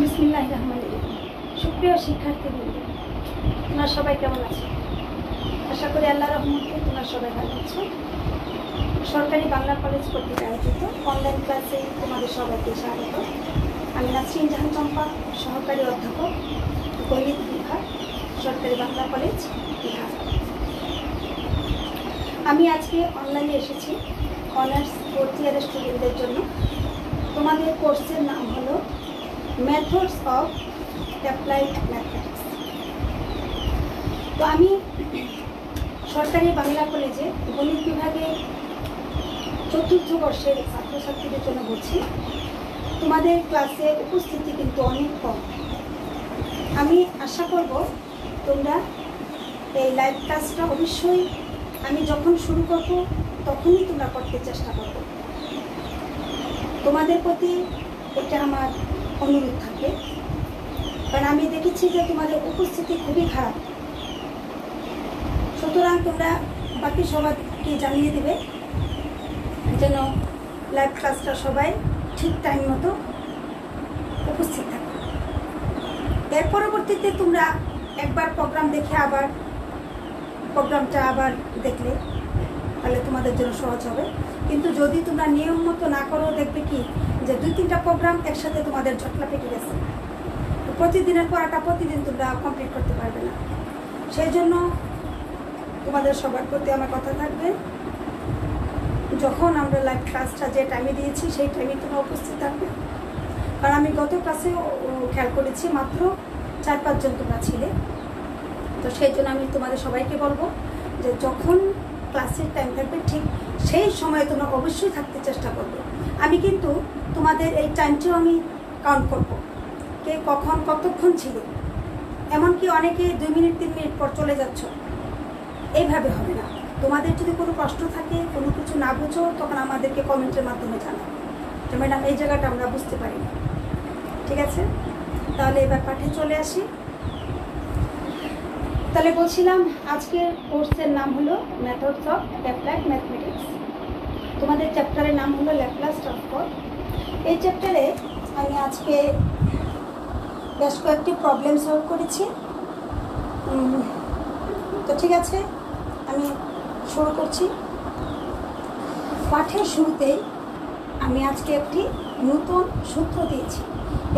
বিসমিল্লাহির রহমানির রহিম। সুপ্রিয় শিক্ষার্থীবৃন্দ, তোমরা সবাই কেমন আছো? আশা করি আল্লাহর রহমতে তোমরা সবাই ভালো আছো। সরকারি বাংলা কলেজ কর্তৃক আয়োজিত অনলাইন ক্লাসে তোমাদের সবাইকে স্বাগত। আমি নাসরিন জাহান চম্পা, সহকারী অধ্যাপক, গণিত বিভাগ, সরকারি বাংলা কলেজ বিভাগ। আমি আজকে অনলাইনে এসেছি অনার্স ফোর্থ ইয়ারের স্টুডেন্টদের জন্য। তোমাদের কোর্সের নাম হলো মেথডস অফ অ্যাপ্লাইড ম্যাথমেটিক্স। তো আমি সরকারি বাংলা কলেজে গণিত বিভাগে চতুর্থ বর্ষের ছাত্রছাত্রীদের জন্য বলছি, তোমাদের ক্লাসে উপস্থিতি কিন্তু অনেক কম। আমি আশা করব তোমরা এই লাইভ ক্লাসটা অবশ্যই আমি যখন শুরু করব তখনই তোমরা করতে চেষ্টা করবে। তোমাদের প্রতি এটা আমার অনুরোধ থাকে, কারণ আমি দেখেছি যে তোমাদের উপস্থিতি খুবই খারাপ। সুতরাং তোমরা বাকি সবাইকে জানিয়ে দেবে যেন লাইভ ক্লাসটা সবাই ঠিক টাইম মতো উপস্থিত থাকে। এর পরবর্তীতে তোমরা একবার প্রোগ্রাম দেখে আবার প্রোগ্রামটা আবার দেখলে তাহলে তোমাদের জন্য সহজ হবে। কিন্তু যদি তোমরা নিয়ম মতো না করো, দেখবে কি যে 2-3টা প্রোগ্রাম একসাথে তোমাদের জটলা পেকে গেছে। প্রতিদিনের পড়াটা প্রতিদিন তোমরা কমপ্লিট করতে পারবে না। সেই জন্য তোমাদের সবার প্রতি আমার কথা থাকবে, যখন আমরা লাইভ ক্লাসটা যে টাইমে দিয়েছি সেই টাইমে তোমরা উপস্থিত থাকবে। কারণ আমি গত ক্লাসেও খেয়াল করেছি মাত্র 4-5 জন তোমরা ছিলে। তো সেই জন্য আমি তোমাদের সবাইকে বলবো যে যখন ক্লাসের টাইম থাকবে ঠিক সেই সময়ে তোমরা অবশ্যই থাকতে চেষ্টা করবে। আমি কিন্তু তোমাদের এই টাইমটাও আমি কাউন্ট করবো, কে কখন কতক্ষণ ছিল। এমনকি অনেকে 2 মিনিট 3 মিনিট পর চলে যাচ্ছ, এইভাবে হবে না। তোমাদের যদি কোনো প্রশ্ন থাকে, কোনো কিছু না বুঝো, তখন আমাদেরকে কমেন্টের মাধ্যমে জানাও যে ম্যাডাম এই জায়গাটা আমরা বুঝতে পারি না। ঠিক আছে, তাহলে এবার পাঠে চলে আসি। তাহলে বলছিলাম আজকের কোর্সের নাম হলো মেথডস অফ অ্যাপ্লাইড ম্যাথমেটিক্স। তোমাদের চ্যাপ্টারের নাম হলো ল্যাপ্লাস ট্রান্সফর্ম। এই চ্যাপ্টারে আমি আজকে বেশ কয়েকটি প্রবলেম সলভ করেছি। তো ঠিক আছে, আমি শুরু করছি। পাঠের শুরুতেই আমি আজকে একটি নতুন সূত্র দিয়েছি।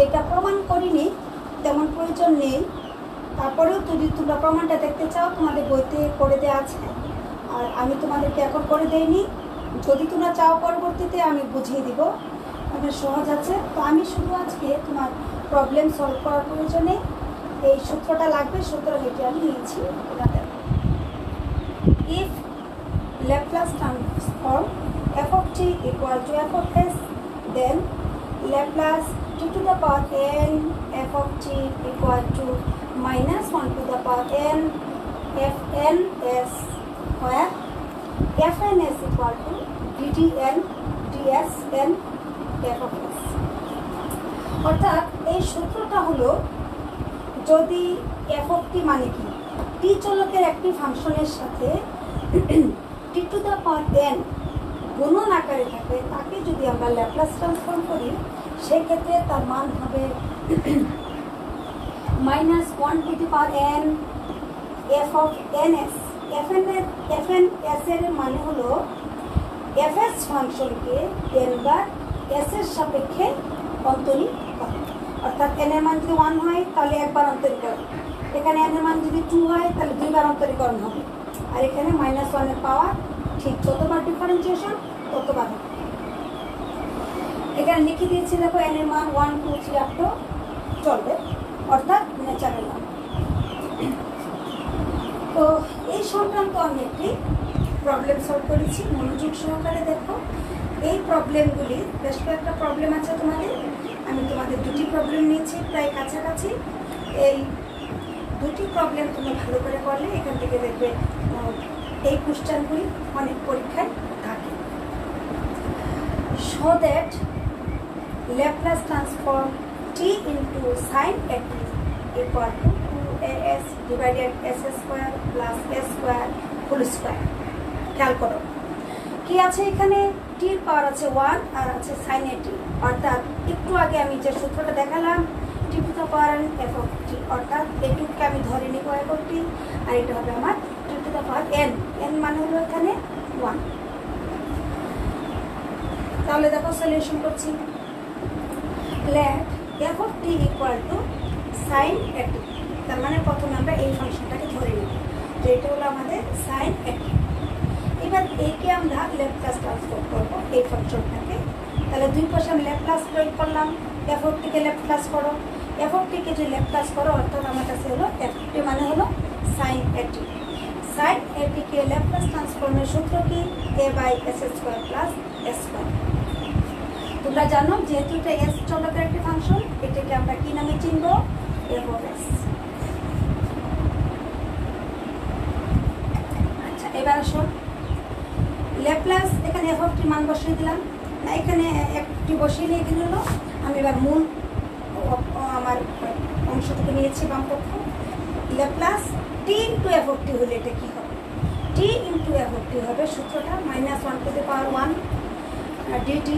এটা প্রমাণ করিনি, তেমন প্রয়োজন নেই। তারপরেও যদি তোমরা প্রমাণটা দেখতে চাও, তোমাদের বইতে করে দেওয়া আছে, আর আমি তোমাদেরকে এখন করে দেইনি। যদি তোমরা চাও পরবর্তীতে আমি বুঝিয়ে দিব, আমাদের সহজ আছে। তো আমি শুধু আজকে তোমার প্রবলেম সলভ করার প্রয়োজনে এই সূত্রটা লাগবে, সুতরাং এটি আমি নিয়েছি। If Laplace transform f of t equal to f of s, then Laplace t to the power n f of t equal to minus 1 to the power n fn s, where fn s equal to ddn dsn f of s। অর্থাৎ এই সূত্রটা হলো, যদি f of t মানে কি, t চলকের একটি ফাংশনের সাথে t to the power n গুণন আকারে থাকে, তাকে যদি আমরা ল্যাপ্লাস ট্রান্সফর্ম করি, সেক্ষেত্রে তার মান হবে minus 1 to the power n f of ns। fn s এর মানে হলো fs ফাংশনকে n বার s এর সাপেক্ষে অন্তরীকরণ। অর্থাৎ n এর মান যদি 1 হয় তাহলে একবার অন্তরীকরণ, এখানে n এর মান যদি 2 হয় তাহলে 2 বার অন্তরীকরণ হবে। আর এখানে -1 এর পাওয়ার ঠিক যতবার ডিফারেন্সিয়েশন ততবার হবে। এখানে লিখে দিয়েছি, দেখো n এর মান 1 2 3 আপ টু চলবে, অর্থাৎ ন্যাচারাল মান। তো এই সংক্রান্ত আমি একটি প্রবলেম সলভ করেছি, মনোযোগ সহকারে দেখো। এই প্রবলেমগুলি বেশ কয়েকটা প্রবলেম আছে তোমাদের। আমি তোমাদের 2টি প্রবলেম নিয়েছি প্রায় কাছাকাছি। এই 2টি প্রবলেম তুমি ভালো করে করলে এখান থেকে দেখবে এই কোশ্চেনগুলি অনেক পরীক্ষায় থাকে। Show that Laplace transform t into sin at equal to 2as divided s square plus s square whole square। খেয়াল করো কি আছে এখানে, t এর পাওয়ার আছে 1 আর আছে sin at। অর্থাৎ একটু আগে আমি যে সূত্রটা দেখালাম, t power n f of t, অর্থাৎ এটুকুকে আমি ধরে নিব f of t, আর এটা হবে আমার 2 to the power n, n মানে হলো এখানে 1। তাহলে দেখো সলিউশন করছি। let f of t equal to sin at, তার মানে প্রথমে আমরা এই ফাংশনটাকে ধরে নিব যে এটা হলো আমাদের sin at। এবার একে আমরা ল্যাপ্লাস ট্রান্সফর্ম করব এই ফাংশনটাকে। তাহলে দুই পাশে আমি ল্যাপ্লাস প্রয়োগ করলাম, f of t K Laplace করো, f of t কে যে ল্যাপ্লাস করো অর্থাৎ আমার কাছে হলো f of t মানে হলো sin at। sin at কে ল্যাপ্লাস ট্রান্সফর্মের সূত্র কি? a by s square plus s square. তোমরা জানো যেহেতু এটা s চলকের একটি ফাংশন, এটাকে আমরা কি নামে চিনব? f of s। আচ্ছা, এবার আসো ল্যাপ্লাস, এখানে f of t মান বসিয়ে দিলাম না, এখানে একটি বসিয়ে নিয়ে এখানে হলো আমি এবার মূল আমার অংশটুকু নিয়েছি বাম পক্ষ। Laplace t into f of t হলে এটা কি হবে? t into f of t হবে সূত্রটা -1 to the power 1 dt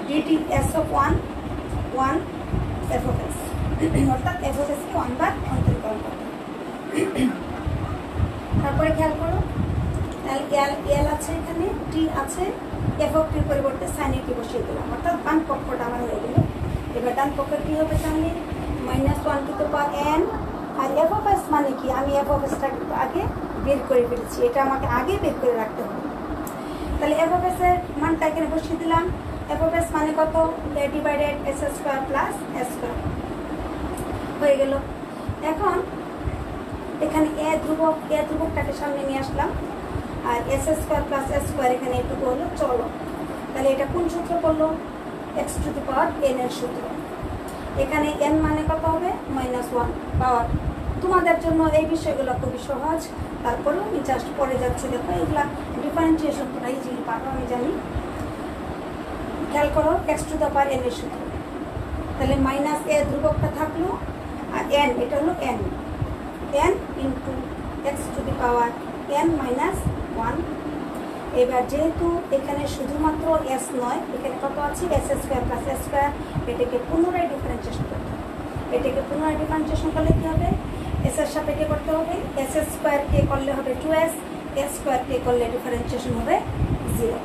dt s of 1 1 f of s, অর্থাৎ f of s কে 1 বার অন্তরীকরণ করতে। তারপরে খেয়াল করো l আছে, এখানে t আছে, f of t এর পরিবর্তে sin a t বসিয়ে দিলাম, অর্থাৎ বাম পক্ষটা আমার হয়ে গেল। এবার ডান পক্ষে কি হবে? তাহলে -1 to the power n, R f of s মানে কি? আমি f of s টা আগে বের করে ফেলেছি, এটা আমাকে আগে বের করে রাখতে হবে। তাহলে f of s এর মানটা এখানে বসিয়ে দিলাম। f of s মানে কত? a divided s square plus s square হয়ে গেল। এখন এখানে a ধ্রুবকটাকে সামনে নিয়ে আসলাম, আর s square plus s square এখানে এটুকু হলো চলো। তাহলে এটা কোন সূত্র করলো? x to the power n এর সূত্র। এখানে n মানে কত হবে? -1 পাওয়ার। তোমাদের জন্য এই বিষয়গুলো খুবই সহজ, তারপরেও আমি জাস্ট পরে যাচ্ছি। দেখো এগুলা ডিফারেন্সিয়েশন তোমরা ইজিলি পারো, আমি জানি। খেয়াল করো x to the power n এর সূত্র। তাহলে -a ধ্রুবকটা থাকলো, আর n এটা হলো n into x to the power n minus 1। এবার যেহেতু এখানে শুধুমাত্র s নয়, এখানে কত আছে? s square plus s square. এটাকে পুনরায় ডিফারেন্সিয়েশন করতে হবে। এটাকে পুনরায় ডিফারেন্সিয়েশন করলে কি হবে? s এর সাপেক্ষে করতে হবে, s স্কয়ার কে করলে হবে 2s, s স্কয়ার কে করলে ডিফারেন্সিয়েশন হবে 0।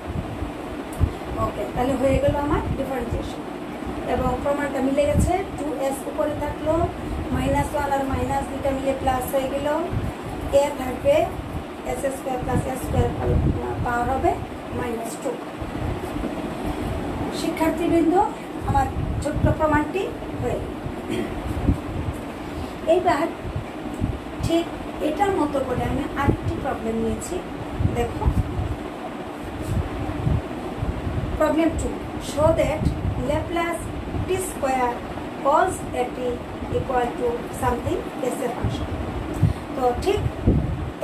ওকে, তাহলে হয়ে গেল আমার ডিফারেন্সিয়েশন এবং প্রমাণটা মিলে গেছে। 2s উপরে থাকলো, -1 আর মাইনাস দুইটা মিলে প্লাস হয়ে গেল, a থাকবে s square plus s square power হবে -2। শিক্ষার্থীবৃন্দ, আমার ছোট্ট প্রমাণটি হয়ে গেল। এইবার ঠিক এটার মতো করে আমি আরেকটি প্রবলেম নিয়েছি। দেখো problem 2, show that Laplace t square cos at equal to something s এর ফাংশন। তো ঠিক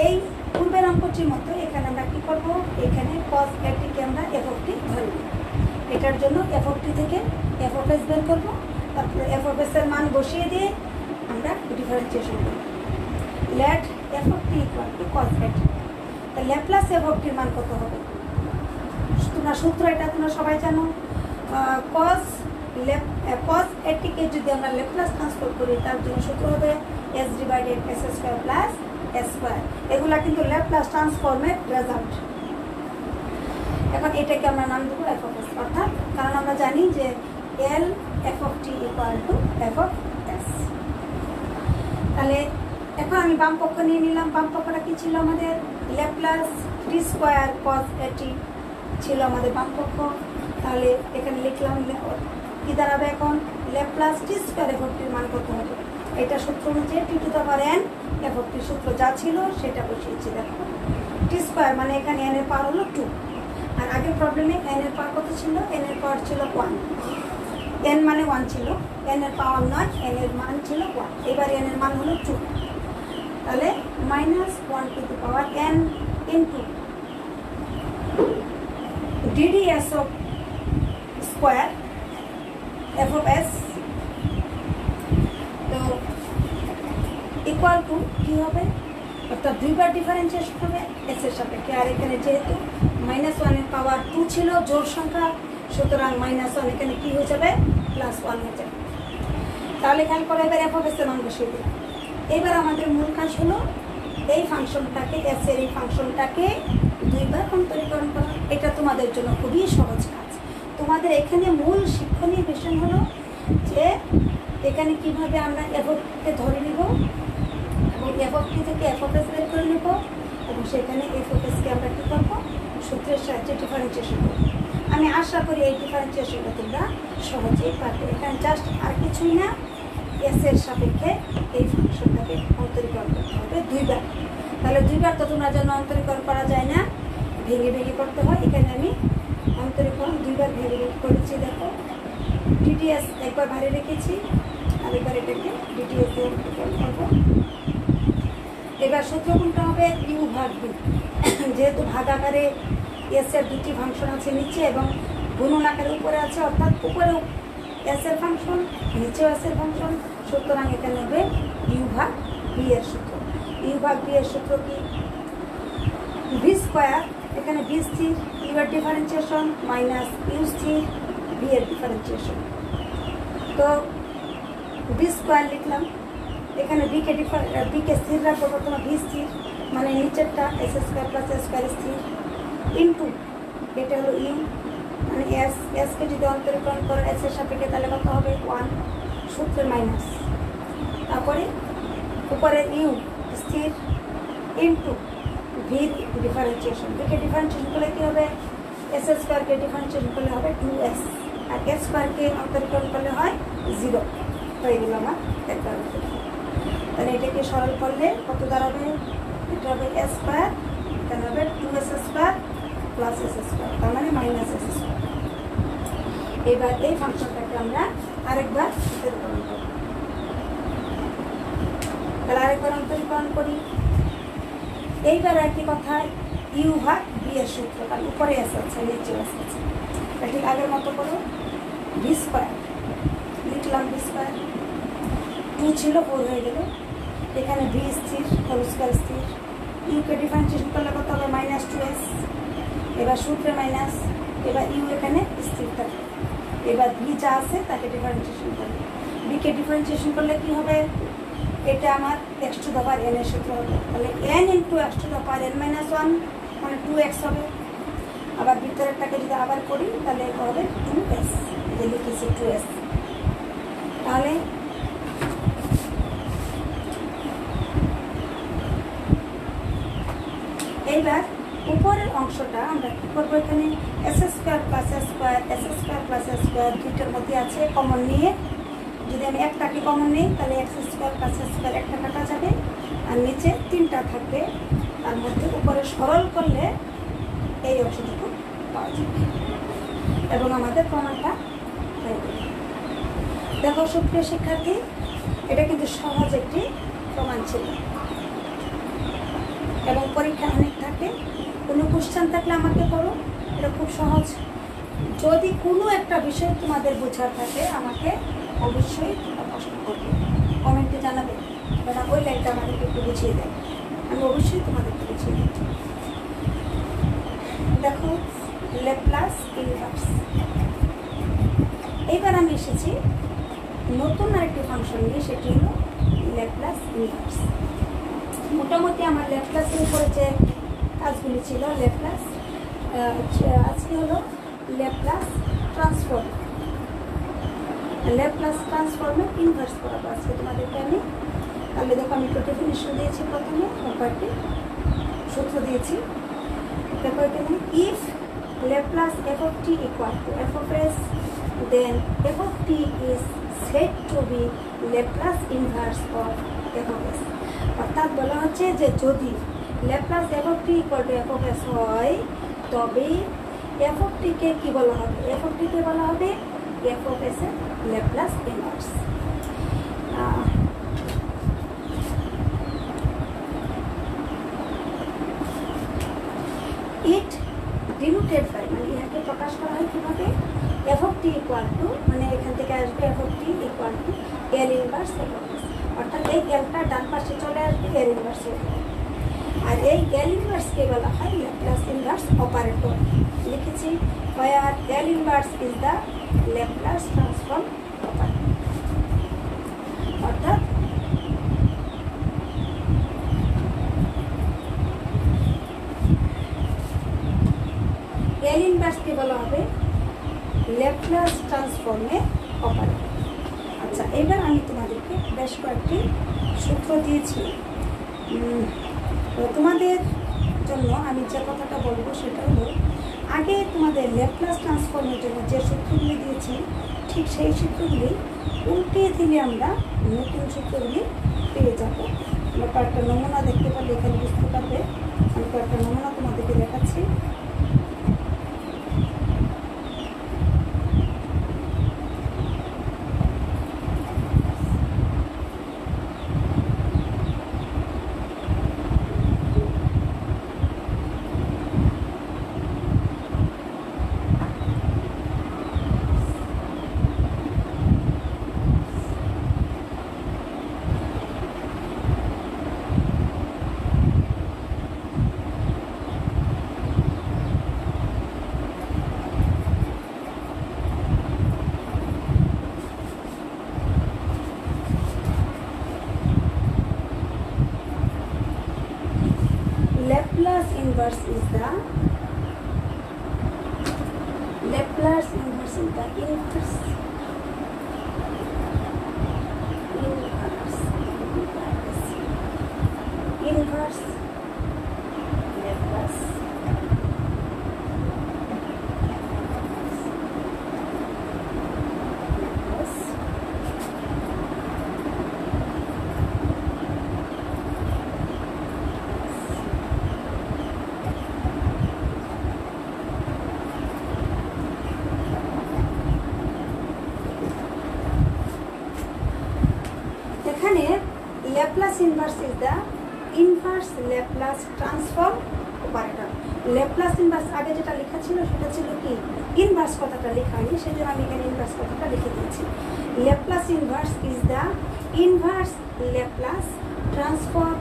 এই পূর্বের অঙ্কটির মতো এখানে আমরা কি করব? এখানে cos at কে আমরা f of t ধরে নেব। এটার জন্য f of t থেকে f of s বের করব, তারপরে f of s এর মান বসিয়ে দিয়ে আমরা ডিফারেন্সিয়েশন করব। let f of t equal to cos at, তাহলে ল্যাপ্লাস f of t এর মান কত হবে? তোমরা সূত্র এটা তোমরা সবাই জানো। cos at কে যদি আমরা ল্যাপ্লাস ট্রান্সফর্ম করি তার জন্য সূত্র হবে s divided s square plus s square. এগুলা কিন্তু ল্যাপ্লাস ট্রান্সফর্মের রেজাল্ট। এখন এটাকে আমরা নাম দেবো f of s, অর্থাৎ কারণ আমরা জানি যে l f of t equal to f of s। তাহলে এখন আমি বাম পক্ষ নিয়ে নিলাম। বাম পক্ষটা কি ছিল আমাদের? Laplace t square cos at ছিল আমাদের বাম পক্ষ। তাহলে এখানে লিখলাম কি দাঁড়াবে এখন? Laplace t square f of t এর মান কত হবে? এটা সূত্র অনুযায়ী t to the power n f of t সূত্র যা ছিল সেটা বসিয়েছি। দেখো t স্কয়ার মানে এখানে n এর পাওয়ার হলো 2, আর আগের প্রবলেমে n এর পাওয়ার কত ছিল? n এর পাওয়ার ছিল 1, n মানে 1 ছিল, n এর পাওয়ার নয়, n এর মান ছিল 1। এবার n এর মান হলো 2, তাহলে -1 to the power n into ddS of square f of s, তো ইকুয়াল টু কি হবে? অর্থাৎ দুইবার ডিফারেন্সিয়েশন হবে s এর সাপেক্ষে। আর এখানে যেহেতু -1 এর পাওয়ার 2 ছিল জোড় সংখ্যা, সুতরাং -1 এখানে কি হয়ে যাবে? +1 হয়ে যাবে। তাহলে খেয়াল করে এবার এফ অফ এস এর মান বসিয়ে দিলাম। এবার আমাদের মূল কাজ হলো এই ফাংশনটাকে, এস এর এই ফাংশনটাকে দুইবার অন্তরীকরণ করা। এটা তোমাদের জন্য খুবই সহজ কাজ। তোমাদের এখানে মূল শিক্ষণীয় বিষয় হলো যে এখানে কিভাবে আমরা এফ অফকে ধরে নিব এবং এফ অফ থেকে এফ অফ এস বের করে নেব এবং সেখানে এফ অফ এসকে আমরা কী করবো, সূত্রের সাহায্যে ডিফারেন্সিয়েশন করবো। আমি আশা করি এই ডিফারেন্সিয়েশনটা তোমরা সহজেই পারবে। এখানে জাস্ট আর কিছুই না, এস এর সাপেক্ষে এই ফাংশনটাকে অন্তরীকরণ করতে হবে দুইবার। তাহলে দুইবার তো তোমরা যেন অন্তরীকরণ করা যায় না, ভেঙে ভেঙে করতে হয়। এখানে আমি অন্তরীকরণ দুইবার ভেঙে ভেঙে করেছি। দেখো ডিটিএস একবার বাইরে রেখেছি আর এবার এটাকে ডিটিএস দিয়ে অন্তরীকরণ করবো। এবার সূত্র কোনটা হবে, ইউ ভাগ বি। যেহেতু ভাগ আকারে এস এর দুটি ফাংশন আছে নিচে এবং গুণন আকারে উপরে আছে, অর্থাৎ উপরেও এস এর ফাংশন নিচেও এস এর ফাংশন, সুতরাং এখানে হবে ইউ ভাগ বি এর সূত্র। ইউ ভাগ বি এর সূত্র কি, ভি স্কোয়ার, এখানে ভি স্থির, ইউ এর ডিফারেন্সিয়েশন মাইনাস ইউ স্থির, বি এর ডিফারেন্সিয়েশন। তো ভি স্কোয়ার লিখলাম, এখানে বিকে স্থির রাখবো, প্রথমে ভি স্থির মানে নিচেরটা S square plus S square স্থির ইন্টু এটা হলো ইউ মানে এসকে যদি অন্তরীকরণ করে এস এর সাপেক্ষে তাহলে কত হবে 1 সূত্রের মাইনাস, তারপরে উপরে ইউ স্থির ইন্টু ভি ডিফারেন্সিয়েশন। বিকে ডিফারেন্সিয়েশন করলে কী হবে, এস স্কোয়ারকে ডিফারেন্সিয়েশন করলে হবে 2s আর এস স্কোয়ারকে অন্তরীকরণ করলে হয় 0 হয়ে গেল আমার একবার। তাহলে এটাকে সরল করলে কত দাঁড়াবে, এটা হবে এস স্কোয়ার, এখানে হবে 2s square plus S square, তার মানে মাইনাস এস স্কোয়ার। এবার এই ফাংশনটাকে আমরা আরেকবার অন্তরীকরণ করব। তাহলে আরেকবার অন্তরীকরণ করি। এইবার একই কথা, ইউ ভাগ বি এর সূত্র, কারণ উপরে এস আছে নিচে এস আছে। ঠিক আগের মতো করো, ভি স্কোয়ার লিখলাম, ভি স্কোয়ার 2 ছিল 4 হয়ে গেল, এখানে ভি স্থির হোল স্কোয়ার স্থির, ইউকে ডিফারেন্সিয়েশন করলে কত হবে মাইনাস 2s, এবার সূত্রে মাইনাস, এবার ইউ এখানে স্থির থাকে। এবার ভি যা আছে তাকে ডিফারেন্সিয়েশন করবে, বিকে ডিফারেন্সিয়েশন করলে কি হবে, এটা আমার x two the power N এর সূত্র হবে। তাহলে N into x two the power N minus 1 মানে 2x হবে। আবার ভিতরেরটাকে যদি আবার করি তাহলে এটা হবে 2s, যে লিখেছি 2s। তাহলে এইবার উপরের অংশটা আমরা কী করবো, এখানে S square plus S square, S square plus S square দুইটার মধ্যে আছে কমন নিয়ে, যদি আমি একটাকে কমন নিই তাহলে x square plus S square একটা কাটা যাবে আর নিচে 3টা থাকবে, তার মধ্যে উপরে সরল করলে এই অংশটুকু পাওয়া যাবে এবং আমাদের প্রমাণটা হয়ে যাবে। দেখো সুপ্রিয় শিক্ষার্থী, এটা কিন্তু সহজ একটি প্রমাণ ছিল এবং পরীক্ষা অনেক থাকে। কোনো কোশ্চেন থাকলে আমাকে করো, এটা খুব সহজ। যদি কোনো একটা বিষয় তোমাদের বোঝার থাকে আমাকে অবশ্যই প্রশ্ন করবে, কমেন্টে জানাবে, কারণ ওই লাইনটা আমাদেরকে একটু বুঝিয়ে দেয়, আমি অবশ্যই তোমাদেরকে বুঝিয়ে দেব। দেখো ল্যাপ্লাস ইনভার্স। এইবার আমি এসেছি নতুন আরেকটি ফাংশন নিয়ে, সেটি হলো ল্যাপ্লাস ইনভার্স। মোটামুটি আমার ল্যাপ্লাসের উপরে যে কাজগুলি ছিল, ল্যাপ্লাস আজকে হলো ল্যাপ্লাস ট্রান্সফর্ম, ল্যাপ্লাস ট্রান্সফর্মের ইনভার্স করাবো আজকে তোমাদেরকে আমি। তাহলে দেখো আমি একটু ডেফিনিশন দিয়েছি, প্রথমে কয়েকটি সূত্র দিয়েছি। দেখো এখানে if Laplace F of T equal to F of S, then F of T is said to be Laplace inverse of F of S. অর্থাৎ বলা হচ্ছে যে যদি Laplace F of T equal to F of S হয় তবে F of টিকে কী বলা হবে, এফ অফ টিকে বলা হবে এফ অফ এস এর Laplace inverse. It denoted by, মানে ইহাকে প্রকাশ করা হয় কীভাবে, F of T equal to, মানে এখান থেকে আসবে F of T equal to L inverse F of S. অর্থাৎ এই এলটা ডান পাশে চলে আসবে, এল ইনভার্স হয়ে যাবে। আর এই এল ইনভার্সকে বলা হয় ল্যাপ্লাস ইনভার্স অপারেটর। লিখেছি where L inverse is the Laplace transform operator. ফর্মে অপারেটর। আচ্ছা, এবার আমি তোমাদেরকে বেশ কয়েকটি সূত্র দিয়েছি। তো তোমাদের জন্য আমি যে কথাটা বলবো সেটা হলো, আগে তোমাদের ল্যাপ্লাস ট্রান্সফর্মের জন্য যে সূত্রগুলি দিয়েছি ঠিক সেই সূত্রগুলি উল্টিয়ে দিলে আমরা নতুন সূত্রগুলি পেয়ে যাব। আমরা কয়েকটা নমুনা দেখতে পারলে এখানে বুঝতে পারবে। আমি কয়েকটা নমুনা তোমাদেরকে দেখাচ্ছি। Laplace inverse is the Laplace inverse is the inverse Laplace এখানে Laplace inverse is the inverse Laplace transform operator. Laplace inverse আগে যেটা লেখা ছিল সেটা ছিল কি, ইনভার্স কথাটা লেখা হয়নি, সেই জন্য আমি এখানে ইনভার্স কথাটা লিখে দিয়েছি। Laplace inverse is the inverse Laplace transform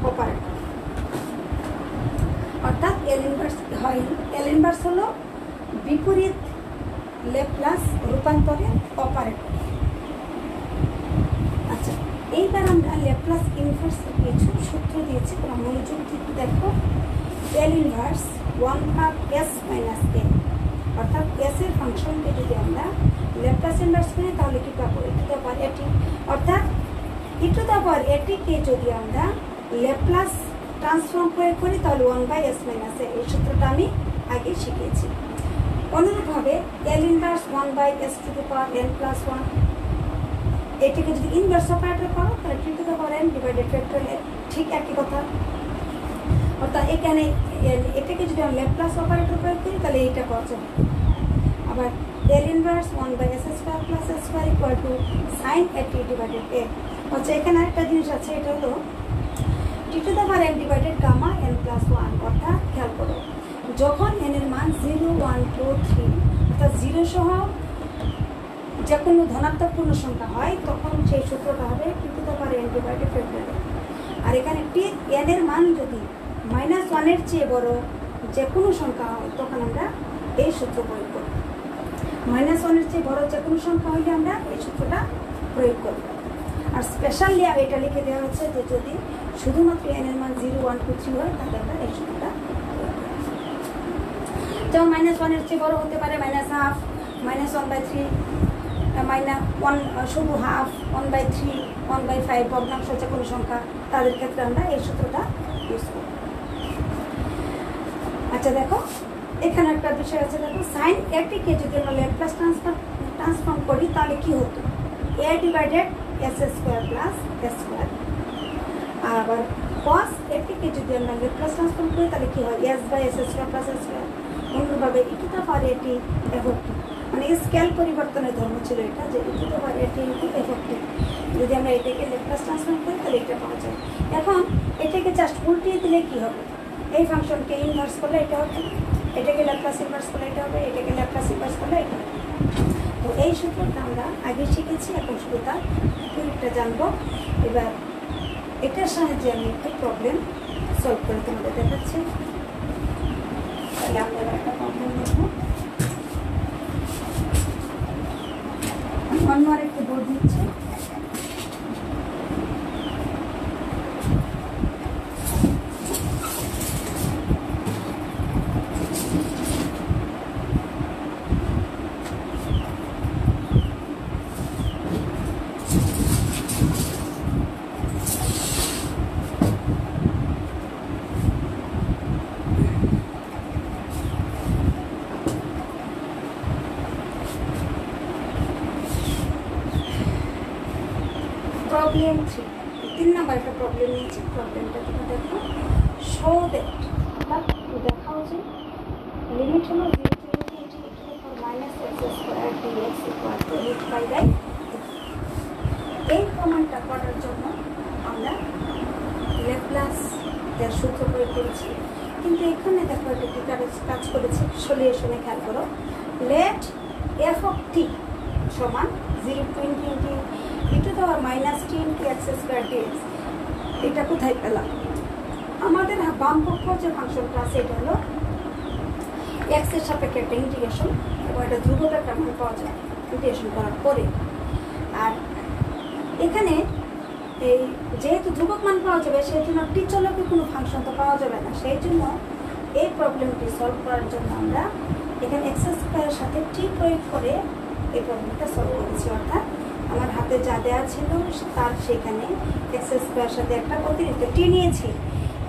operator. অর্থাৎ এল ইনভার্স হয়, এল ইনভার্স হলো বিপরীত ল্যাপ্লাস রূপান্তরের অপারেটর। আচ্ছা, এইবার আমরা ল্যাপ্লাস ইনভার্সের কিছু সূত্র দিয়েছি, তোমরা মনোযোগ দিয়ে দেখো। এল ইনভার্স 1/s মাইনাস এ, অর্থাৎ এস এর ফাংশনকে যদি আমরা ল্যাপ্লাস ইনভার্স করি তাহলে কি পাবো, e টু দ্য পাওয়ার এটি। অর্থাৎ e টু দ্য পাওয়ার এটিকে যদি আমরা ল্যাপ্লাস ট্রান্সফর্ম প্রয়োগ করি তাহলে 1/s মাইনাস এ, এই সূত্রটা আমি আগে শিখিয়েছি। অনুরূপভাবে L inverse 1/s to the power n plus 1, এটিকে যদি ইনভার্স অপারেটর করো তাহলে t to the power n divided factorial, ঠিক একই কথা। অর্থাৎ এখানে এটাকে যদি আমরা ল্যাপ্লাস অপারেটর প্রয়োগ করি তাহলে এইটা পাওয়া যাবে। আবার L inverse 1/s square plus s square equal to sin at divided a। আচ্ছা, এখানে একটা জিনিস আছে, এটা হলো t to the power n divided gamma n plus 1। অর্থাৎ খেয়াল করো, যখন n এর মান 0, 1, 2, 3 অর্থাৎ 0 সহ যে কোনো ধনাত্মক পূর্ণ সংখ্যা হয় তখন সেই সূত্রটা হবে t to the power n divided factorial. আর এখানে টি n এর মান যদি -1 এর চেয়ে বড় যে কোনো সংখ্যা হয় তখন আমরা এই সূত্র প্রয়োগ করব। -1 এর চেয়ে বড় যে কোনো সংখ্যা হলে আমরা এই সূত্রটা প্রয়োগ করব। আর স্পেশালি এটা লিখে দেওয়া হচ্ছে যে যদি শুধুমাত্র n এর মান 0, 1, 2, 3 হয় তাহলে আমরা এই সূত্রটা প্রয়োগ করব। যেমন -1 এর চেয়ে বড় হতে পারে -1/2, -1/3, -1 শুধু হাফ, 1/3, 1/5 ভগ্নাংশ যে কোনো সংখ্যা, তাদের ক্ষেত্রে আমরা এই সূত্রটা ইউজ করব। আচ্ছা দেখো, এখানে একটা বিষয় আছে, দেখো সাইন এটিকে যদি আমরা ল্যাপ্লাস ট্রান্সফর্ম করি তাহলে কি হতো, a divided s square plus s square. আবার cos এটিকে যদি আমরা ল্যাপ্লাস ট্রান্সফর্ম করি তাহলে কি হয়, s/s square plus s square. অনুরূপভাবে e টু দ্য পাওয়ার এটি f(t), মানে স্কেল পরিবর্তনের ধর্ম ছিল এটা, যে e টু দ্য পাওয়ার এটি ইনটু f(t), যদি আমরা এটাকে ল্যাপ্লাস ট্রান্সফর্ম করি তাহলে এটা পাওয়া যায়। এখন এটাকে জাস্ট উল্টিয়ে দিলে কি হবে, এই ফাংশনকে ইনভার্স করলে এটা হবে, এটাকে ল্যাপ্লাস ইনভার্স করলে এটা হবে, এটাকে ল্যাপ্লাস ইনভার্স করলে এটা হবে। তো এই সূত্রটা আমরা আগে শিখেছি, এখন শুধু তার প্রয়োগটা জানবো। এবার এটার সাহায্যে আমি একটু প্রবলেম সলভ করে তোমাদের দেখাচ্ছি। তাহলে আমরা একটা প্রবলেম দেখবো। অন্য আরেকটি বোর্ড দিচ্ছি। প্রবলেম 3, 3 নাম্বার একটা প্রবলেম নিয়েছি। প্রবলেমটা তুমি দেখো, শো দ্যাট বা দেখাও যে লিমিট হলো 0 to infinity e to the power minus x square dx equal to 8 এই প্রমাণটা করার জন্য আমরা ল্যাপ্লাস এর সূত্র প্রয়োগ করেছি। কিন্তু এখানে দেখো এটা কি কাজ করেছে, সলিউশনে খেয়াল করো। লেট এফ অফ টি সমান 0 to infinity e to the power minus t into x square dx। এটা কোথায় পেলাম? আমাদের বাম পক্ষ যে ফাংশনটা আছে এটা হলো x এর সাপেক্ষে একটা ইন্টিগ্রেশন, এবং এটা ধ্রুবক একটা মান পাওয়া যায় ইন্টিগ্রেশন করার পরে। আর এখানে এই যেহেতু ধ্রুবক মান পাওয়া যাবে, সেই জন্য টি চলকে কোনো ফাংশন তো পাওয়া যাবে না। সেই জন্য এই প্রবলেমটি সলভ করার জন্য আমরা এখানে এক্স স্কোয়ারের সাথে টি প্রয়োগ করে এই প্রবলেমটা সলভ করেছি। অর্থাৎ আমার হাতে যা দেওয়া ছিল তার সেখানে এক্স স্কোয়ারের সাথে একটা অতিরিক্ত টি নিয়েছি।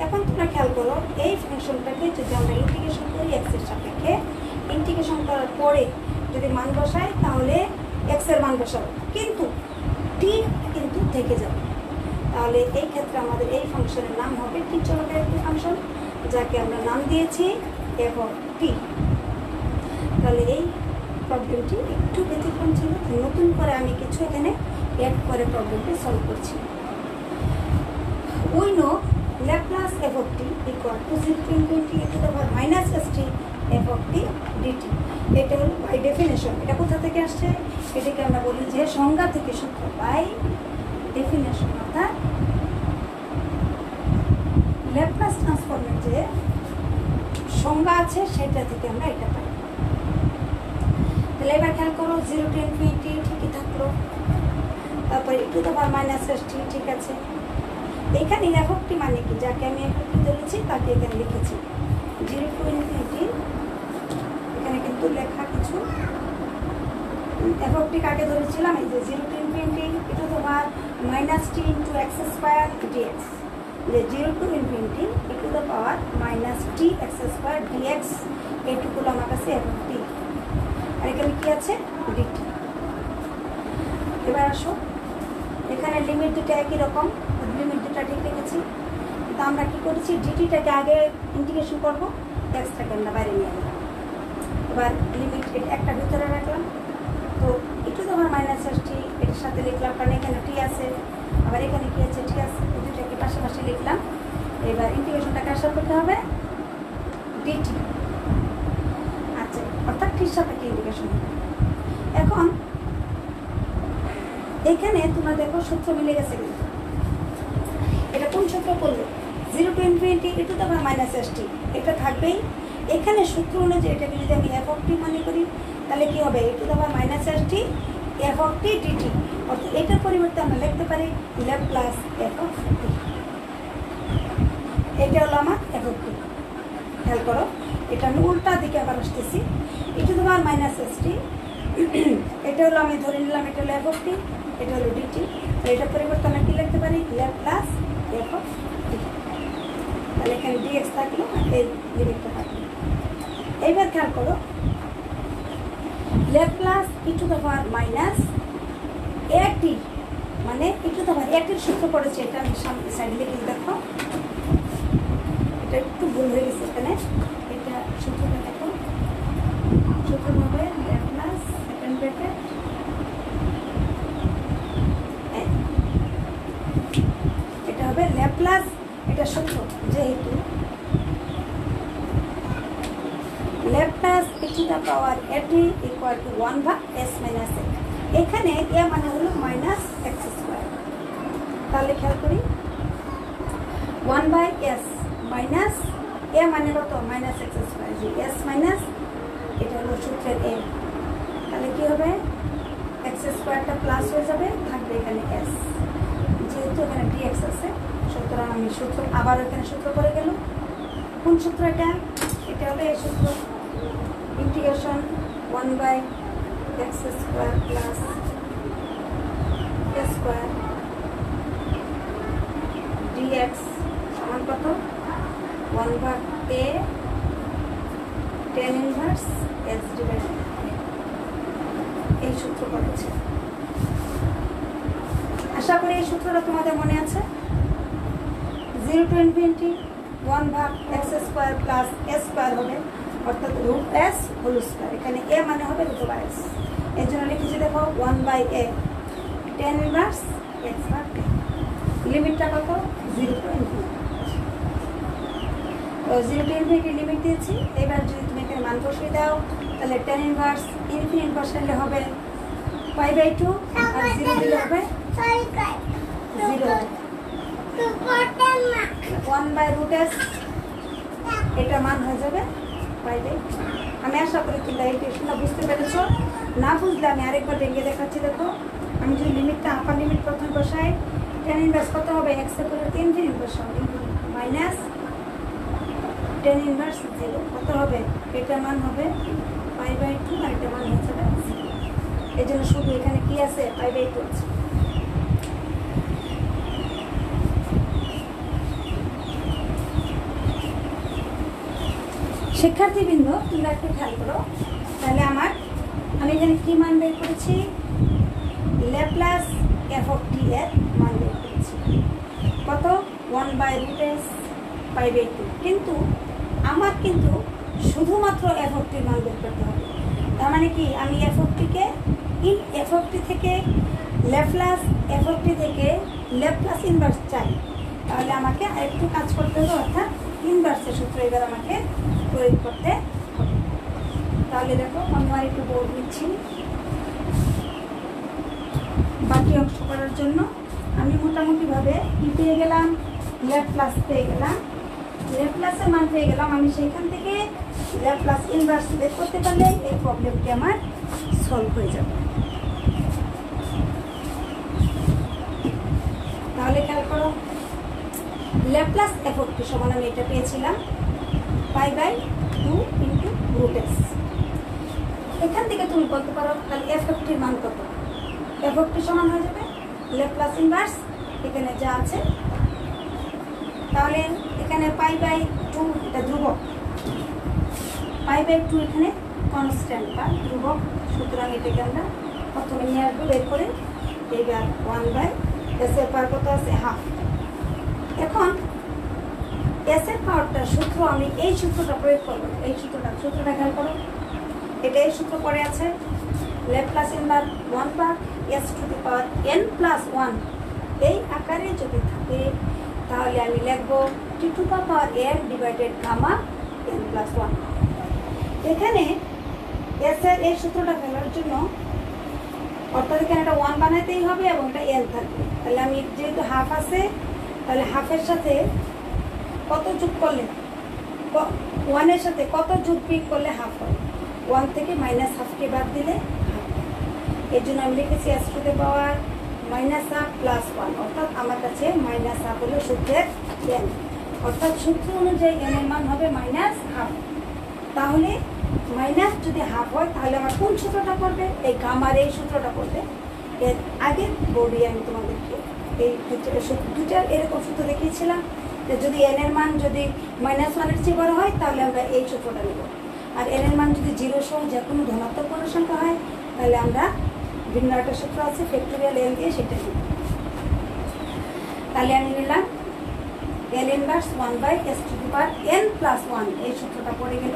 এখন তোমরা খেয়াল করো, এই ফাংশনটাকে যদি আমরা ইন্টিগ্রেশন করি এক্সের সাপেক্ষে, ইন্টিগ্রেশন করার পরে যদি মান বসাই তাহলে এক্সের মান বসাবো, কিন্তু টি কিন্তু থেকে যাবে। তাহলে এই ক্ষেত্রে আমাদের এই ফাংশনের নাম হবে টি চলকের একটি ফাংশন, যাকে আমরা নাম দিয়েছি এফ অফ টি। তাহলে এই প্রবলেমটি একটু ব্যতিক্রম ছিল, নতুন করে আমি কিছু এখানে অ্যাড করে প্রবলেমটি সলভ করছি। We know Laplace F of T equal to 0 to infinity e to the power minus st F of T DT. এটা হলো বাই ডেফিনেশন। এটা কোথা থেকে আসছে? এটাকে আমরা বলি যে সংজ্ঞা থেকে সূত্র, বাই ডেফিনেশন। অর্থাৎ ল্যাপ্লাস ট্রান্সফর্মের যে সংজ্ঞা আছে সেটা থেকে আমরা এটা পাই। তাহলে এবার খেয়াল করো, 0 to infinity ঠিকই থাকলো, তারপরে e to the power minus st ঠিক আছে। এখানে এফ অফ টি মানে কি, যাকে আমি এফ অফ টি ধরেছি তাকে এখানে লিখেছি 0 to infinity। এখানে কিন্তু লেখা কিছু এফ অফ টি কাকে ধরেছিলাম, এই যে 0 to infinity e to the power minus t into x square dx, যে 0 to infinity e to the power minus t x square dx, এইটুকু হলো আমার কাছে এফ অফ টি। আর এখানে কি আছে, ডিটি। এবার আসো, এখানে লিমিট দুটো একই রকম, লিমিট দুটা ঠিক রেখেছি। তো আমরা কি করেছি, ডিটিটাকে আগে ইন্টিগ্রেশন করবো, এক্সটাকে আমরা বাইরে নিয়ে গেলাম। এবার লিমিট একটা ভিতরে রাখলাম, তো একটু তো আমার মাইনাস টি এটার সাথে লিখলাম, কারণ এখানে টি আছে, আবার এখানে কি আছে, টি আছে, দুটাকে পাশাপাশি লিখলাম। এবার ইন্টিগ্রেশনটা কার সাপেক্ষে হবে, ডিটি। আচ্ছা, অর্থাৎ টির সাপেক্ষে ইন্টিগ্রেশন হবে। এখন এখানে তোমরা দেখো সূত্র মিলে গেছে, কিন্তু এটা কোন সূত্র করলে 0 to infinity e to the power minus st, এটা থাকবেই। এখানে সূত্র অনুযায়ী এটাকে যদি আমি এফ অফ টি মনে করি তাহলে কি হবে, e to the power minus st F of T DT. অর্থাৎ এটার পরিবর্তে আমরা লিখতে পারি ল্যাপ্লাস এফ অফ টি। এটা হলো আমার এফ অফ টি। খেয়াল করো, এটা আমি উল্টা দিকে আবার আসতেছি, e to the power minus st। এটা হলো, আমি ধরে নিলাম এটা হলো এফ অফ টি, এটা হলো ডিটি। এটার পরিবর্তে আমরা কি লিখতে পারি, ল্যাপ্লাস এফ অফ টি। তাহলে এখানে ডিএক্স থাকলো, এই লিমিটটা থাকলো। এইবার খেয়াল করো, Laplace e to the power minus a t, মানে ই টু দ্য পাওয়ার এটির সূত্র পড়েছে, এটা আমি সামনে সাইডে লিখে দেখো, এটা একটু ভুল হয়ে গেছে এখানে। এটা সূত্রটা দেখো, সূত্র হবে ল্যাপ্লাস সেকেন্ড ব্র্যাকেট এটা হবে ল্যাপ্লাস, এটা সূত্র যেহেতু ল্যাপ্লাস ই টু দ্য পাওয়ার এটি ইকুয়াল টু 1/s মাইনাস এ। এখানে এ মানে হলো মাইনাস এক্স স্কোয়ার। তাহলে খেয়াল করি, 1/s মাইনাস এ মানে কত, মাইনাস এক্স স্কোয়ার, যে এস মাইনাস এটা হলো সূত্রের এ। তাহলে কি হবে, এক্স স্কোয়ারটা প্লাস হয়ে যাবে, থাকবে এখানে এস। যেহেতু এখানে ডিএক্স আছে, সুতরাং আমি সূত্র আবার এখানে সূত্র করে গেল। কোন সূত্র এটা, এটা হলো এই সূত্র, ইন্টিগ্রেশন 1/x স্কোয়ার প্লাস এ স্কোয়ার ডিএক্স সমান কত, 1/a tan inverse s divided, এই সূত্র করেছে। আশা করি এই সূত্রটা তোমাদের মনে আছে। 0 to infinity 1 ভাগ x square plus s square হবে, অর্থাৎ রুট s হোল স্কয়ার। এখানে a মানে হবে √s, এর জন্য লিখেছি দেখো 1/a tan ইনভার্স x ভাগ a। লিমিটটা কত? 0 to infinity। তো 0 to infinity লিমিট দিয়েছি। এবার যদি তুমি এখানে মান বসিয়ে দাও তাহলে tan ইনভার্স ইনফিনিটি বসালে হবে π/2 আর 0 দিলে হবে 0। 1/√s এটা মান হয়ে যাবে π/2। আমি আশা করি তোমরা এই ইকুয়েশনটা বুঝতে পেরেছো। না বুঝলে আমি আরেকবার ভেঙে দেখাচ্ছি। দেখো আমি যদি লিমিটটা আপার লিমিট প্রথমে বসাই, tan ইনভার্স কত হবে? x এর পরে ইনফিনিটি বসাও, মাইনাস tan ইনভার্স 0 কত হবে? এটা মান হবে π/2 আর এটা মান হয়ে যাবে 0। এই জন্য শুধু এখানে কি আছে? π/2 আছে। শিক্ষার্থীবৃন্দ তোমরা একটু খেয়াল করো, তাহলে আমি এখানে কি মান বের করেছি? ল্যাপ্লাস f(t) এর মান বের করেছি কত? 1/√s π/2। কিন্তু আমার শুধুমাত্র f(t) এর মান বের করতে হবে। তার মানে কি আমি f(t) কে f(t) থেকে ল্যাপ্লাস f(t) থেকে ল্যাপ্লাস ইনভার্স চাই, তাহলে আমাকে আরেকটু কাজ করতে হবে, অর্থাৎ ইনভার্সের সূত্র এবার আমাকে প্রয়োগ করতে হবে। তাহলে দেখো আমি আরেকটু বোর্ড নিচ্ছি বাকি অংশ করার জন্য। আমি মোটামুটিভাবে কি পেয়ে গেলাম? ল্যাপ্লাস পেয়ে গেলাম, ল্যাপ্লাসের মান পেয়ে গেলাম। আমি সেইখান থেকে ল্যাপ্লাস ইনভার্স বের করতে পারলে এই প্রবলেমটি আমার সলভ হয়ে যাবে। তাহলে খেয়াল করো, ল্যাপ্লাস f(t) সমান আমি এটা পেয়েছিলাম π/2 × √s। এখান থেকে তুমি বলতে পারো তাহলে f(t) এর মান কত? f(t) সমান হয়ে যাবে ল্যাপ্লাস ইনভার্স এখানে যা আছে। তাহলে এখানে π/2 এটা ধ্রুবক, π/2 এখানে কনস্ট্যান্ট বা ধ্রুবক, সুতরাং এটাকে আমরা প্রথমে নিয়ে আসবো বের করে। এবার 1/s এর পাওয়ার কত আছে? হাফ। এখন s এর পাওয়ারটার সূত্র আমি এই সূত্রটা প্রয়োগ করবো। এই সূত্রটা খেয়াল করো, এটা এই সূত্র পড়ে আছে ল্যাপ্লাস ইনভার্স 1 ভাগ s⁻n+1 এই আকারে যদি থাকে তাহলে আমি লিখবো t⁻n ডিভাইডেড গামা n+1। এখানে s এর এই সূত্রটা ফেলার জন্য অর্থাৎ এখানে একটা 1 বানাইতেই হবে এবং একটা n থাকবে। তাহলে আমি যেহেতু হাফ আছে, তাহলে হাফের সাথে কত যোগ করলে 1 এর সাথে কত যোগ বিয়োগ করলে হাফ হয়? 1 থেকে -হাফকে বাদ দিলে হাফ। এর জন্য আমি লিখেছি s⁻1 অর্থাৎ আমার কাছে -হাফ হলো সূত্রের n, অর্থাৎ সূত্র অনুযায়ী n এর মান হবে -হাফ। তাহলে মাইনাস যদি হাফ হয় তাহলে আমার কোন সূত্রটা পড়বে? এই গামার এই সূত্রটা পড়বে। এর আগের বোর্ডে আমি তোমাদেরকে এই দুটা এরকম সূত্র দেখিয়েছিলাম যে যদি n এর মান যদি -1 এর চেয়ে বড় হয় তাহলে আমরা এই সূত্রটা নেব, আর n এর মান যদি 0 সহ যে কোনো ধনাত্মক কোনো সংখ্যা হয় তাহলে আমরা ভিন্ন একটা সূত্র আছে ফ্যাক্টোরিয়াল n দিয়ে সেটা নিব। তাহলে আমি নিলাম l ইনভার্স 1/s⁻n+1 এই সূত্রটা পড়ে গেল।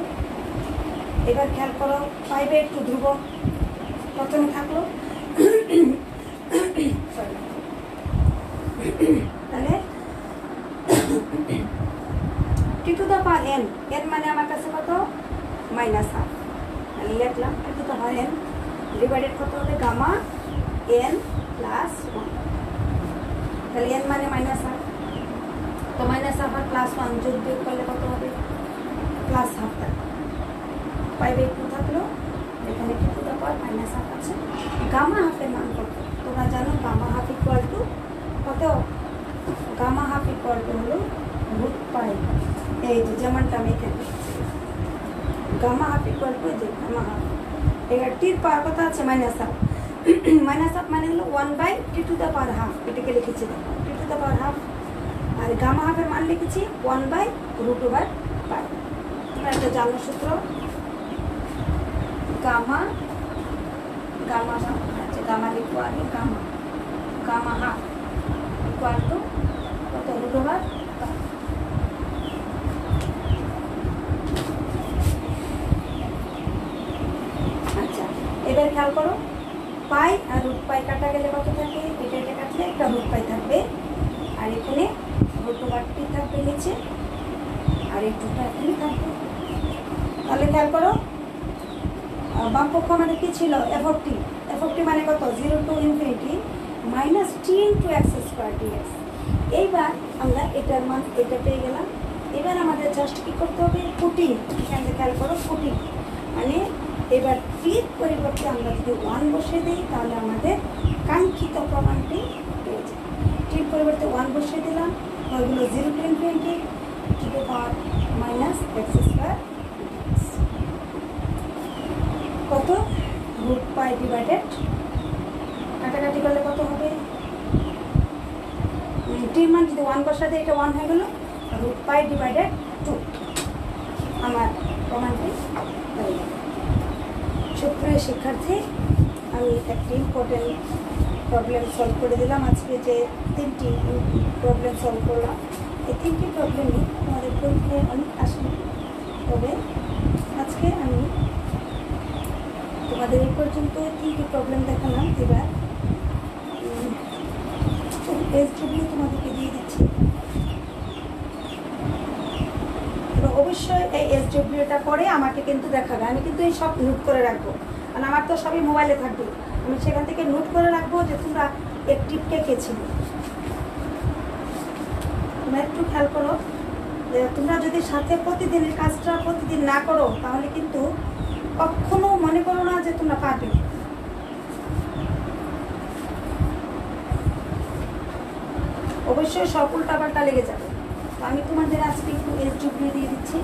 এবার খেয়াল করো π/2 ধ্রুবক প্রথমে থাকলো, তাহলে t⁻n n মানে আমার কাছে কত? -হাফ। তাহলে লিখলাম t⁻n ডিভাইডেড কত হবে? Gamma n+1। তাহলে n মানে -হাফ, তো -হাফ আর +1 যোগ বিয়োগ করলে কত হবে? +হাফ থাকবে। π/2 থাকলো, এখানে t⁻n−হাফ আছে। গামা হাফের মান কত? তোমরা জানো গামা হাফ ইকুয়াল টু কত? গামা হাফ ইকুয়াল টু হলো √π। এই যে যেমনটা আমি এখানে গামা হাফ ইকুয়াল টু যে গামা হাফ, এবার টির পাওয়ার কত আছে? -হাফ। -হাফ মানে হলো 1/t⁻½ এটাকে লিখেছি t⁻½ আর গামা হাফের মান লিখেছি 1/√π। তোমরা একটা জানো সূত্র গামা লিখবো আগে গামা হাফ ইকুয়াল টু কত রুট ওভার। আচ্ছা এবার খেয়াল করো, পাই আর রুট পাই কাটা গেলে কত থাকে, এটা কাটলে একটা রুট পাই থাকবে, আর এখানে রুট ওভার টি থাকবে নিচে, আর এই দুটো এখানে থাকবে। তাহলে খেয়াল করো, বাম পক্ষ আমাদের কি ছিল, এফ অফ টি মানে কত, 0 to infinity minus T into X square DX. এইবার আমরা এটার মান এটা পেয়ে গেলাম। এবার আমাদের জাস্ট কি করতে হবে, পুটিং। এখানে খেয়াল করো পুটিং মানে এবার টির পরিবর্তে আমরা যদি 1 বসিয়ে দিই তাহলে আমাদের কাঙ্ক্ষিত প্রমাণটি পেয়ে যায়। টির পরিবর্তে 1 বসিয়ে দিলাম, ওইগুলো 0 to infinity two the power minus x square কত, রুট পাই ডিভাইডেড, কাটাকাটি করলে কত হবে, টির মান যদি 1 বসাতে এটা 1 হয়ে গেল, রুট পাই ডিভাইডেড 2 আমার প্রমাণটি হয়ে গেল। সুপ্রিয় শিক্ষার্থী, আমি একটি ইম্পর্টেন্ট প্রবলেম সলভ করে দিলাম। আজকে যে 3টি প্রবলেম সলভ করলাম, এই 3টি প্রবলেমই আমাদের পরীক্ষায় অনেক আসে। তবে আজকে আমি তোমাদের এই পর্যন্ত 3টি প্রবলেম দেখালাম। এবার এসডব্লিউ তোমাদেরকে দিয়ে দিচ্ছি। অবশ্যই এই এসডব্লিউটা পরে আমাকে কিন্তু দেখাবে, আমি কিন্তু এই সব নোট করে রাখবো, কারণ আমার তো সবই মোবাইলে থাকবে। আমি সেখান থেকে নোট করে রাখবো যে তোমরা অ্যাক্টিভ কে ছিল। তোমরা একটু খেয়াল করো যে তোমরা যদি সাথে প্রতিদিনের কাজটা প্রতিদিন না করো তাহলে কিন্তু কখনো মনে করো না যে তোমরা পারবে। অবশ্যই সব উল্টাপাল্টা লেগে যাবে। তো আমি তোমাদের আজকে একটু এসডব্লিউ দিয়ে দিচ্ছি।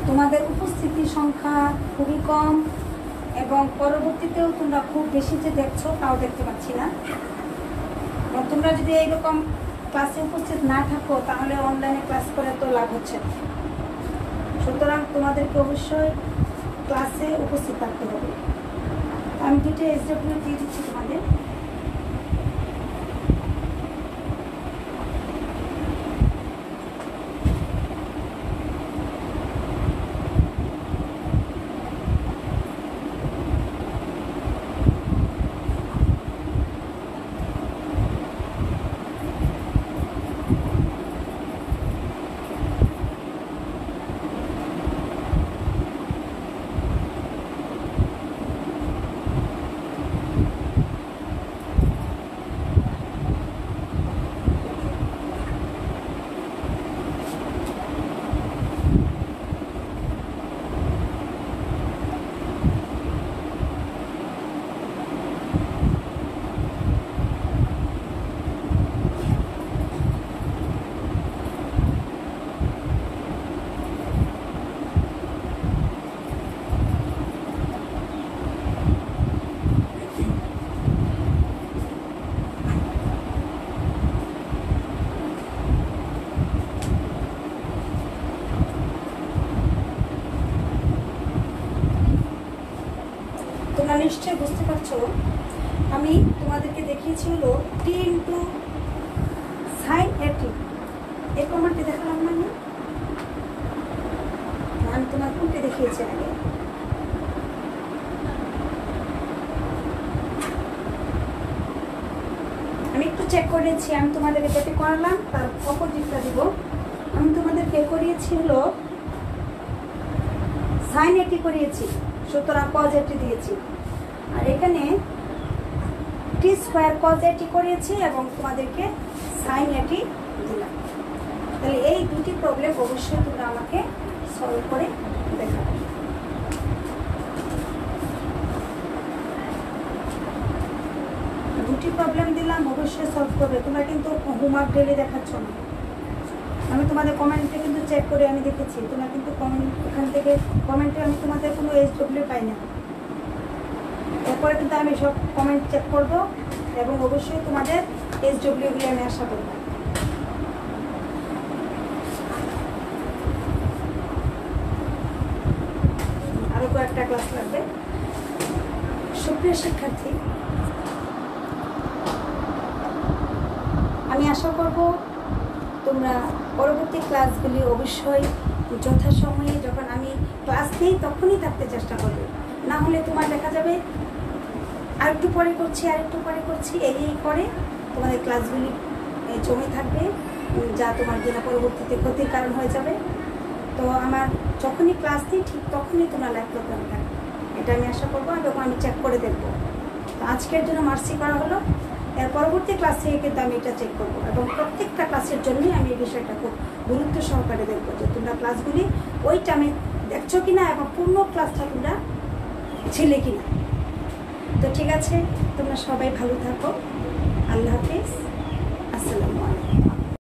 তোমাদের উপস্থিতির সংখ্যা খুবই কম এবং পরবর্তীতেও তোমরা খুব বেশি যে দেখছো তাও দেখতে পাচ্ছি না। তোমরা যদি এইরকম ক্লাসে উপস্থিত না থাকো তাহলে অনলাইনে ক্লাস করে তো লাভ হচ্ছে না। সুতরাং তোমাদেরকে অবশ্যই ক্লাসে উপস্থিত থাকতে হবে। আমি দুটো এসডব্লিউ দিয়ে দিচ্ছি তোমাদের। তোমরা নিশ্চয়ই বুঝতে পারছো, আমি তোমাদেরকে দেখিয়েছি হলো টি ইন্টু সাইন এটি। এই প্রমাণটি দেখালাম না, আমি তোমার কোনটি দেখিয়েছি আগে। আমি একটু চেক করেছি, আমি তোমাদেরকে যেটি করালাম তার অপোজিটটা দিব। আমি তোমাদেরকে করিয়েছি হলো সাইন এটি করিয়েছি, সুতরাং কজ এটি দিয়েছি, আর এখানে টি স্কোয়ার কজ এটি করিয়েছি এবং তোমাদেরকে সাইন এটি দিলাম। তাহলে এই দুটি প্রবলেম অবশ্যই তোমরা আমাকে সলভ করে দেখাবে। দুটি প্রবলেম দিলাম, অবশ্যই সলভ করবে। তোমরা কিন্তু হোমওয়ার্ক ডেলি দেখাচ্ছ না, আমি তোমাদের কমেন্টে কিন্তু চেক করে আমি দেখেছি, তোমরা কিন্তু কমেন্ট এখান থেকে কমেন্টে আমি তোমাদের কোনো এসডব্লিউ পাই না। এরপরে কিন্তু আমি সব কমেন্ট চেক করব এবং অবশ্যই তোমাদের এসডব্লিউগুলি আমি আশা করব। আরও কয়েকটা ক্লাস লাগবে। সুপ্রিয় শিক্ষার্থী, আমি আশা করব তোমরা পরবর্তী ক্লাসগুলি অবশ্যই যথাসময়ে যখন আমি ক্লাস নেই তখনই থাকতে চেষ্টা করবে। না হলে তোমার দেখা যাবে আরেকটু পরে করছি এই করে তোমাদের ক্লাসগুলি জমে থাকবে, যা তোমার জন্য পরবর্তীতে ক্ষতির কারণ হয়ে যাবে। তো আমার যখনই ক্লাস দিই ঠিক তখনই তোমরা ল্যাপটপ অন থাকবে, এটা আমি আশা করবো এবং আমি চেক করে দেখবো। তো আজকের জন্য মার্সি করা হলো, এর পরবর্তী ক্লাস থেকে কিন্তু আমি এটা চেক করবো এবং প্রত্যেকটা ক্লাসের জন্যই আমি এই বিষয়টা খুব গুরুত্ব সহকারে দেখবো যে তোমরা ক্লাসগুলি ওই টাইমে দেখছো কিনা এবং পূর্ণ ক্লাসটা তোমরা ছিলে কিনা। তো ঠিক আছে, তোমরা সবাই ভালো থাকো। আল্লাহ হাফিজ, আসসালামু আলাইকুম।